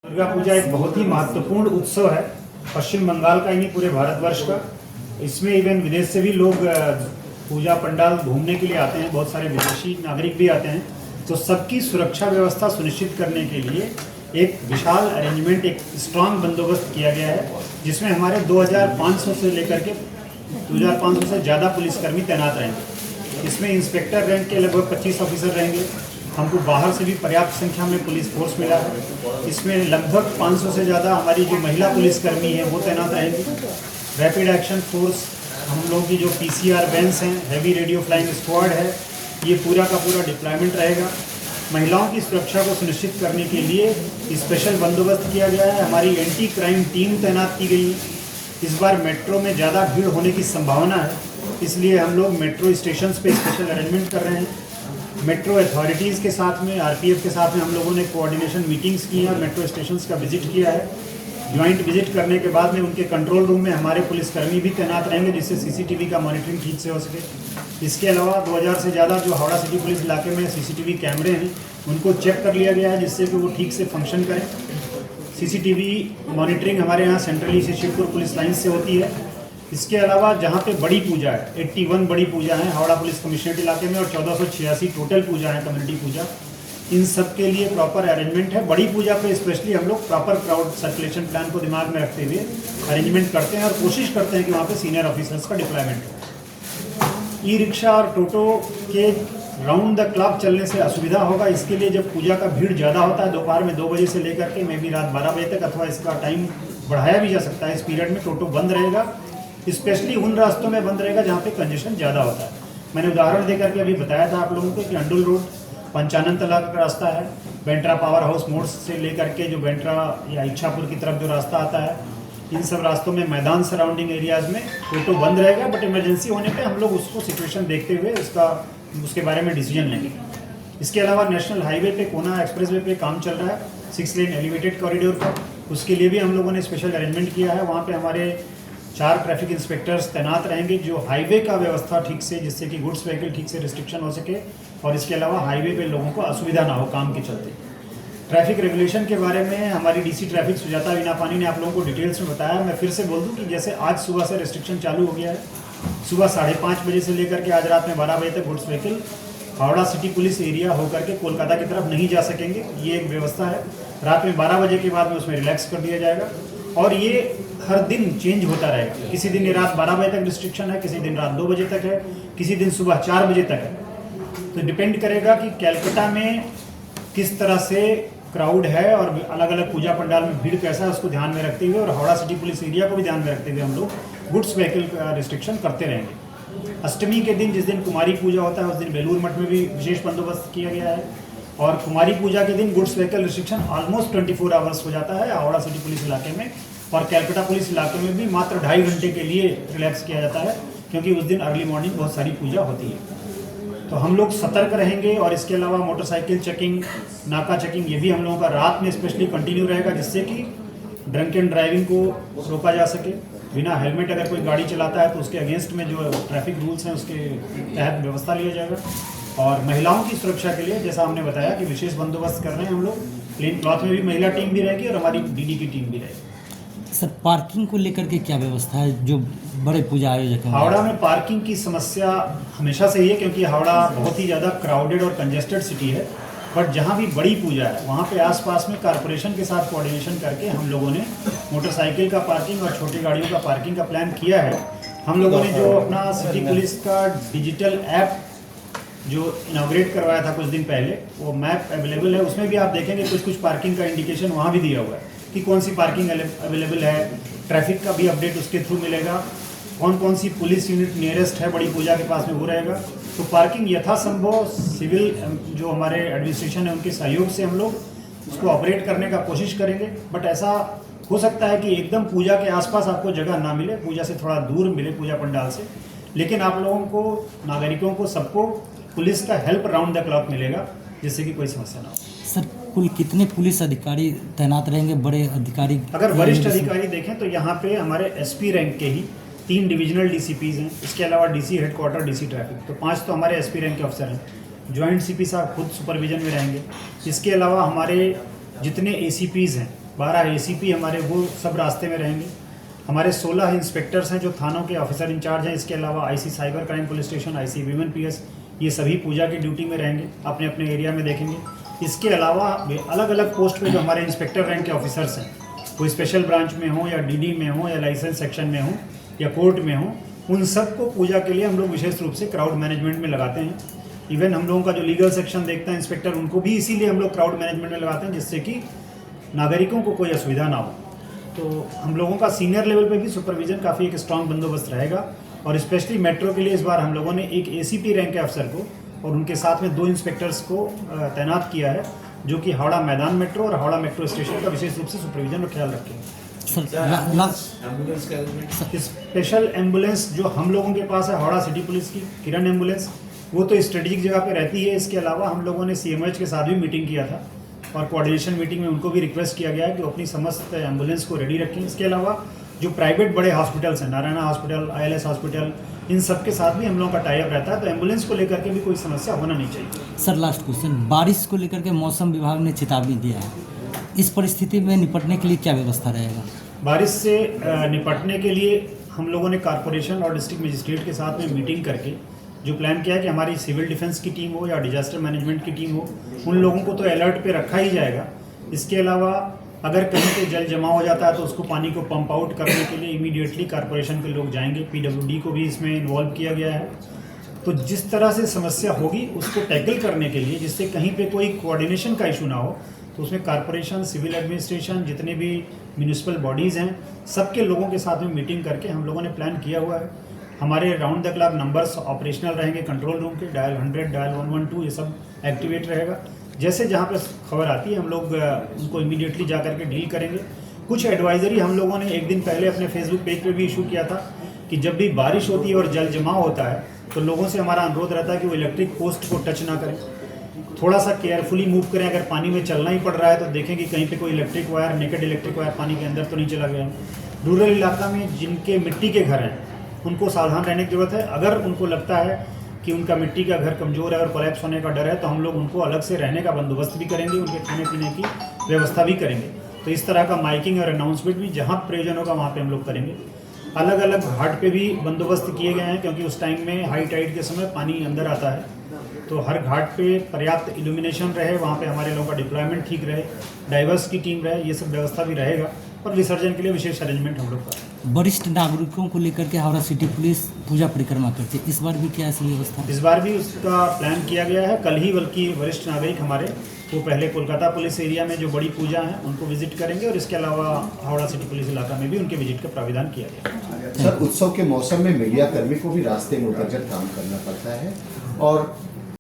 दुर्गा पूजा एक बहुत ही महत्वपूर्ण उत्सव है पश्चिम बंगाल का ही नहीं पूरे भारतवर्ष का। इसमें इवन विदेश से भी लोग पूजा पंडाल घूमने के लिए आते हैं, बहुत सारे विदेशी नागरिक भी आते हैं। तो सबकी सुरक्षा व्यवस्था सुनिश्चित करने के लिए एक विशाल अरेंजमेंट, एक स्ट्रांग बंदोबस्त किया गया है, जिसमें हमारे 2500 से लेकर के 2500 से ज़्यादा पुलिसकर्मी तैनात रहेंगे। इसमें इंस्पेक्टर रैंक के लगभग 25 ऑफिसर रहेंगे। हमको बाहर से भी पर्याप्त संख्या में पुलिस फोर्स मिला है। इसमें लगभग 500 से ज़्यादा हमारी जो महिला पुलिसकर्मी हैं वो तैनात रहेंगी। रैपिड एक्शन फोर्स, हम लोगों की जो PCR वैन्स हैं, हैवी रेडियो फ्लाइंग स्क्वाड है, ये पूरा का पूरा डिप्लॉयमेंट रहेगा। महिलाओं की सुरक्षा को सुनिश्चित करने के लिए स्पेशल बंदोबस्त किया गया है। हमारी एंटी क्राइम टीम तैनात की गई है। इस बार मेट्रो में ज़्यादा भीड़ होने की संभावना है, इसलिए हम लोग मेट्रो स्टेशंस पे स्पेशल अरेंजमेंट कर रहे हैं। मेट्रो अथॉरिटीज़ के साथ में, RPF के साथ में हम लोगों ने कोऑर्डिनेशन मीटिंग्स की हैं और मेट्रो स्टेशंस का विजिट किया है। ज्वाइंट विजिट करने के बाद में उनके कंट्रोल रूम में हमारे पुलिसकर्मी भी तैनात रहेंगे, जिससे CCTV का मॉनिटरिंग ठीक से हो सके। इसके अलावा 2000 से ज़्यादा जो हावड़ा सिटी पुलिस इलाके में CCTV कैमरे हैं उनको चेक कर लिया गया है, जिससे कि वो ठीक से फंक्शन करें। CCTV मॉनिटरिंग हमारे यहाँ सेंट्रली से शिवपुर पुलिस लाइन से होती है। इसके अलावा जहाँ पे बड़ी पूजा है, 81 बड़ी पूजा है हावड़ा पुलिस कमिश्नरेट इलाके में और 1486 टोटल पूजा है, कम्युनिटी पूजा। इन सब के लिए प्रॉपर अरेंजमेंट है। बड़ी पूजा पे स्पेशली हम लोग प्रॉपर क्राउड सर्कुलेशन प्लान को दिमाग में रखते हुए अरेंजमेंट करते हैं और कोशिश करते हैं कि वहाँ पे सीनियर ऑफिसर्स का डिप्लॉयमेंट हो। ई-रिक्शा और टोटो के राउंड द क्लॉक चलने से असुविधा होगा। इसके लिए जब पूजा का भीड़ ज़्यादा होता है, दोपहर में 2 बजे से लेकर के मे भी रात 12 बजे तक, अथवा इसका टाइम बढ़ाया भी जा सकता है, इस पीरियड में टोटो बंद रहेगा। स्पेशली उन रास्तों में बंद रहेगा जहाँ पे कंजेशन ज़्यादा होता है। मैंने उदाहरण देकर के अभी बताया था आप लोगों को कि अंडुल रोड पंचानन तला का रास्ता है, बेंट्रा पावर हाउस मोड़ से लेकर के जो बेंट्रा या इच्छापुर की तरफ जो रास्ता आता है, इन सब रास्तों में मैदान सराउंडिंग एरियाज़ में टोटो बंद रहेगा। बट इमरजेंसी होने पे हम लोग उसको सिचुएशन देखते हुए उसके बारे में डिसीजन लेंगे। इसके अलावा नेशनल हाईवे पे, कोना एक्सप्रेसवे पे काम चल रहा है 6 लेन एलिवेटेड कॉरिडोर पर, उसके लिए भी हम लोगों ने स्पेशल अरेंजमेंट किया है। वहाँ पे हमारे 4 ट्रैफिक इंस्पेक्टर्स तैनात रहेंगे जो हाईवे का व्यवस्था ठीक से, जिससे कि गुड्स व्हीकल ठीक से रिस्ट्रिक्शन हो सके और इसके अलावा हाईवे पे लोगों को असुविधा ना हो काम के चलते। ट्रैफिक रेगुलेशन के बारे में हमारी DC ट्रैफिक सुजाता वीनापानी ने आप लोगों को डिटेल्स में बताया। मैं फिर से बोल दूं कि जैसे आज सुबह से रिस्ट्रिक्शन चालू हो गया है, सुबह 5:30 बजे से लेकर के आज रात में 12 बजे तक goods vehicle Howrah city police area होकर के कोलकाता की तरफ नहीं जा सकेंगे। ये एक व्यवस्था है। रात में 12 बजे के बाद में उसमें रिलैक्स कर दिया जाएगा और ये हर दिन चेंज होता रहेगा। किसी दिन ये रात 12 बजे तक रिस्ट्रिक्शन है, किसी दिन रात 2 बजे तक है, किसी दिन सुबह 4 बजे तक है। तो डिपेंड करेगा कि कैलकाटा में किस तरह से क्राउड है और अलग अलग पूजा पंडाल में भीड़ कैसा है, उसको ध्यान में रखते हुए और हावड़ा सिटी पुलिस एरिया को भी ध्यान में रखते हुए हम लोग गुड्स व्हीकल का रिस्ट्रिक्शन करते रहेंगे। अष्टमी के दिन, जिस दिन कुमारी पूजा होता है, उस दिन बेलूर मठ में भी विशेष बंदोबस्त किया गया है और कुमारी पूजा के दिन goods vehicle restriction almost 24 hours हो जाता है हावड़ा सिटी पुलिस इलाके में, और कैलकाटा पुलिस इलाके में भी मात्र 2.5 घंटे के लिए रिलैक्स किया जाता है, क्योंकि उस दिन अर्ली मॉर्निंग बहुत सारी पूजा होती है। तो हम लोग सतर्क रहेंगे और इसके अलावा मोटरसाइकिल चेकिंग, नाका चेकिंग, ये भी हम लोगों का रात में स्पेशली कंटिन्यू रहेगा, जिससे कि ड्रंक एंड ड्राइविंग को रोका जा सके। बिना हेलमेट अगर कोई गाड़ी चलाता है तो उसके अगेंस्ट में जो ट्रैफिक रूल्स हैं उसके तहत व्यवस्था लिया जाएगा। और महिलाओं की सुरक्षा के लिए जैसा हमने बताया कि विशेष बंदोबस्त कर रहे हैं हम लोग। प्लेन क्लॉथ में भी महिला टीम भी रहेगी और हमारी DD की टीम भी रहेगी। सर, पार्किंग को लेकर के क्या व्यवस्था है जो बड़े पूजा आयोजक हैं? हावड़ा में पार्किंग की समस्या हमेशा से ही है, क्योंकि हावड़ा बहुत ही ज़्यादा क्राउडेड और कंजेस्टेड सिटी है। बट जहाँ भी बड़ी पूजा है वहाँ पे आसपास में कारपोरेशन के साथ कोऑर्डिनेशन करके हम लोगों ने मोटरसाइकिल का पार्किंग और छोटी गाड़ियों का पार्किंग का प्लान किया है। हम लोगों ने जो अपना सिटी पुलिस का डिजिटल ऐप जो इनॉग्रेट करवाया था कुछ दिन पहले, वो मैप अवेलेबल है। उसमें भी आप देखेंगे कुछ पार्किंग का इंडिकेशन वहाँ भी दिया हुआ है कि कौन सी पार्किंग अवेलेबल है। ट्रैफिक का भी अपडेट उसके थ्रू मिलेगा। कौन सी पुलिस यूनिट नियरेस्ट है बड़ी पूजा के पास में, वो रहेगा। तो पार्किंग यथासंभव सिविल जो हमारे एडमिनिस्ट्रेशन है उनके सहयोग से हम लोग उसको ऑपरेट करने का कोशिश करेंगे। बट ऐसा हो सकता है कि एकदम पूजा के आसपास आपको जगह ना मिले, पूजा से थोड़ा दूर मिले, पूजा पंडाल से, लेकिन आप लोगों को, नागरिकों को, सबको पुलिस का हेल्प राउंड द क्लॉक मिलेगा, जिससे कि कोई समस्या ना हो। सर, कुल कितने पुलिस अधिकारी तैनात रहेंगे? बड़े अधिकारी, अगर वरिष्ठ अधिकारी देखें तो यहाँ पे हमारे SP रैंक के ही 3 डिविजनल DCPs हैं। इसके अलावा DC हेडक्वार्टर, DC ट्रैफिक, तो 5 तो हमारे SP रैंक के अफसर हैं। ज्वाइंट CP साहब खुद सुपरविजन में रहेंगे। इसके अलावा हमारे जितने ACPs हैं 12 ACP हमारे वो सब रास्ते में रहेंगे। हमारे 16 इंस्पेक्टर्स हैं जो थानों के ऑफिसर इंचार्ज हैं। इसके अलावा IC cyber crime police station, IC women PS, ये सभी पूजा की ड्यूटी में रहेंगे, अपने अपने एरिया में देखेंगे। इसके अलावा अलग अलग पोस्ट पे जो हमारे इंस्पेक्टर रैंक के ऑफिसर्स हैं, कोई स्पेशल ब्रांच में हो या DD में हो या लाइसेंस सेक्शन में हो या कोर्ट में हो, उन सबको पूजा के लिए हम लोग विशेष रूप से क्राउड मैनेजमेंट में लगाते हैं। इवन हम लोगों का जो लीगल सेक्शन देखता है इंस्पेक्टर, उनको भी इसीलिए हम लोग क्राउड मैनेजमेंट में लगाते हैं जिससे कि नागरिकों को कोई असुविधा ना हो। तो हम लोगों का सीनियर लेवल पे भी सुपरविजन काफ़ी एक स्ट्रांग बंदोबस्त रहेगा। और स्पेशली मेट्रो के लिए इस बार हम लोगों ने एक ACP रैंक के अफसर को और उनके साथ में 2 इंस्पेक्टर्स को तैनात किया है, जो कि हावड़ा मैदान मेट्रो और हावड़ा मेट्रो स्टेशन का विशेष रूप से सुपरविजन और ख्याल रखेंगे। स्पेशल एम्बुलेंस जो हम लोगों के पास है हावड़ा सिटी पुलिस की किरण एम्बुलेंस, वो तो स्ट्रेटेजिक जगह पे रहती है। इसके अलावा हम लोगों ने CMH के साथ भी मीटिंग किया था और कोऑर्डिनेशन मीटिंग में उनको भी रिक्वेस्ट किया गया है कि वो अपनी समस्त एम्बुलेंस को रेडी रखें। इसके अलावा जो प्राइवेट बड़े हॉस्पिटल्स हैं, नारायणा हॉस्पिटल, ILS हॉस्पिटल, इन सब के साथ भी हम लोगों का टाई अप रहता है, तो एम्बुलेंस को लेकर के भी कोई समस्या होना नहीं चाहिए। सर लास्ट क्वेश्चन, बारिश को लेकर के मौसम विभाग ने चेतावनी दिया है, इस परिस्थिति में निपटने के लिए क्या व्यवस्था रहेगा? बारिश से निपटने के लिए हम लोगों ने कॉरपोरेशन और डिस्ट्रिक्ट मजिस्ट्रेट के साथ में मीटिंग करके जो प्लान किया है कि हमारी सिविल डिफेंस की टीम हो या डिजास्टर मैनेजमेंट की टीम हो, उन लोगों को तो अलर्ट पे रखा ही जाएगा। इसके अलावा अगर कहीं पे जल जमा हो जाता है तो उसको पानी को पंप आउट करने के लिए इमीडिएटली कॉरपोरेशन के लोग जाएंगे। PWD को भी इसमें इन्वॉल्व किया गया है। तो जिस तरह से समस्या होगी उसको टैकल करने के लिए, जिससे कहीं पे कोई कोऑर्डिनेशन का इशू ना हो, तो उसमें कॉरपोरेशन, सिविल एडमिनिस्ट्रेशन, जितने भी म्यूनिसिपल बॉडीज़ हैं, सबके लोगों के साथ में मीटिंग करके हम लोगों ने प्लान किया हुआ है। हमारे round the clock numbers operational रहेंगे कंट्रोल रूम के, डायल 100, डायल 112, ये सब एक्टिवेट रहेगा। जैसे जहाँ पे खबर आती है हम लोग उनको इमीडिएटली जा करके डील करेंगे। कुछ एडवाइजरी हम लोगों ने एक दिन पहले अपने फेसबुक पेज पे भी इशू किया था कि जब भी बारिश होती है और जल जमाव होता है तो लोगों से हमारा अनुरोध रहता है कि वो इलेक्ट्रिक पोस्ट को टच ना करें, थोड़ा सा केयरफुली मूव करें। अगर पानी में चलना ही पड़ रहा है तो देखें कि कहीं पे कोई electric wire, naked electric wire पानी के अंदर तो नहीं चला गया। रूरल इलाका में जिनके मिट्टी के घर हैं उनको सावधान रहने की जरूरत है। अगर उनको लगता है कि उनका मिट्टी का घर कमज़ोर है और कोलैप्स होने का डर है तो हम लोग उनको अलग से रहने का बंदोबस्त भी करेंगे, उनके खाने पीने की व्यवस्था भी करेंगे। तो इस तरह का माइकिंग और अनाउंसमेंट भी जहाँ प्रयोजन होगा वहाँ पे हम लोग करेंगे। अलग अलग घाट पे भी बंदोबस्त किए गए हैं क्योंकि उस टाइम में हाई टाइड के समय पानी अंदर आता है, तो हर घाट पे पर्याप्त इल्यूमिनेशन रहे, वहाँ पे हमारे लोगों का डिप्लॉयमेंट ठीक रहे, डाइवर्स की टीम रहे, ये सब व्यवस्था भी रहेगा। और विसर्जन के लिए विशेष अरेंजमेंट हम लोग का। वरिष्ठ नागरिकों को लेकर के हावड़ा सिटी पुलिस पूजा परिक्रमा करती है, इस बार भी क्या ऐसी व्यवस्था है? इस बार भी उसका प्लान किया गया है। कल ही बल्कि वरिष्ठ नागरिक हमारे वो पहले कोलकाता पुलिस एरिया में जो बड़ी पूजा है उनको विजिट करेंगे और इसके अलावा हावड़ा सिटी पुलिस इलाका में भी उनके विजिट का प्राविधान किया गया है। सर, उत्सव के मौसम में मीडिया कर्मी को भी रास्ते में उतरकर काम करना पड़ता है और